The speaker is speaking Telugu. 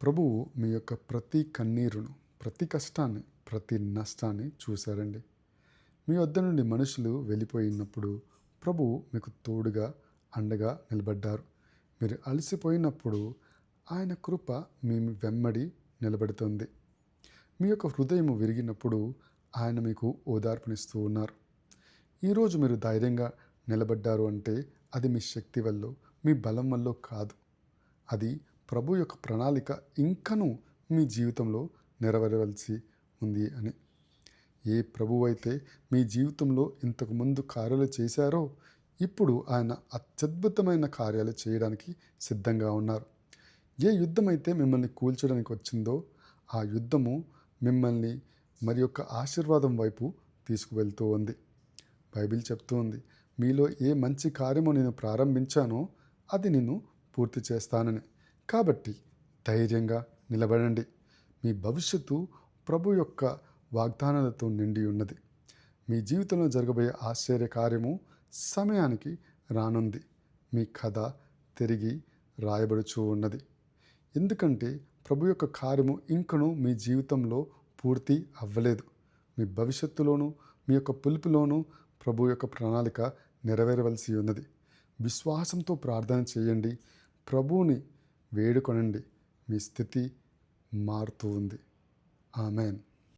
ప్రభువు మీ యొక్క ప్రతి కన్నీరును, ప్రతి కష్టాన్ని, ప్రతి నష్టాన్ని చూశారండి. మీ వద్ద నుండి మనుషులు వెళ్ళిపోయినప్పుడు ప్రభువు మీకు తోడుగా, అండగా నిలబడ్డారు. మీరు అలసిపోయినప్పుడు ఆయన కృప మీ వెంబడి నిలబడుతుంది. మీ యొక్క హృదయం విరిగినప్పుడు ఆయన మీకు ఓదార్పునిస్తూ ఉన్నారు. ఈరోజు మీరు ధైర్యంగా నిలబడ్డారు అంటే అది మీ శక్తి వల్ల, మీ బలం వల్ల కాదు. అది ప్రభు యొక్క ప్రణాళిక ఇంకనూ మీ జీవితంలో నెరవేరవలసి ఉంది అని. ఏ ప్రభువు అయితే మీ జీవితంలో ఇంతకుముందు కార్యాలు చేశారో ఇప్పుడు ఆయన అత్యద్భుతమైన కార్యాలు చేయడానికి సిద్ధంగా ఉన్నారు. ఏ యుద్ధం అయితే మిమ్మల్ని కూల్చడానికి వచ్చిందో ఆ యుద్ధము మిమ్మల్ని మరి యొక్క ఆశీర్వాదం వైపు తీసుకువెళ్తూ ఉంది. బైబిల్ చెప్తూ ఉంది, మీలో ఏ మంచి కార్యము నేను ప్రారంభించానో అది నేను పూర్తి చేస్తానని. కాబట్టి ధైర్యంగా నిలబడండి. మీ భవిష్యత్తు ప్రభు యొక్క వాగ్దానాలతో నిండి ఉన్నది. మీ జీవితంలో జరగబోయే ఆశ్చర్య కార్యము సమయానికి రానుంది. మీ కథ తిరిగి రాయబడుచూ ఉన్నది. ఎందుకంటే ప్రభు యొక్క కార్యము ఇంకనూ మీ జీవితంలో పూర్తి అవ్వలేదు. మీ భవిష్యత్తులోనూ మీ యొక్క పిలుపులోనూ ప్రభు యొక్క ప్రణాళిక నెరవేరవలసి ఉన్నది. విశ్వాసంతో ప్రార్థన చేయండి, ప్రభువుని వేడుకొనండి. మీ స్థితి మారుతూ ఉంది. ఆమెన్.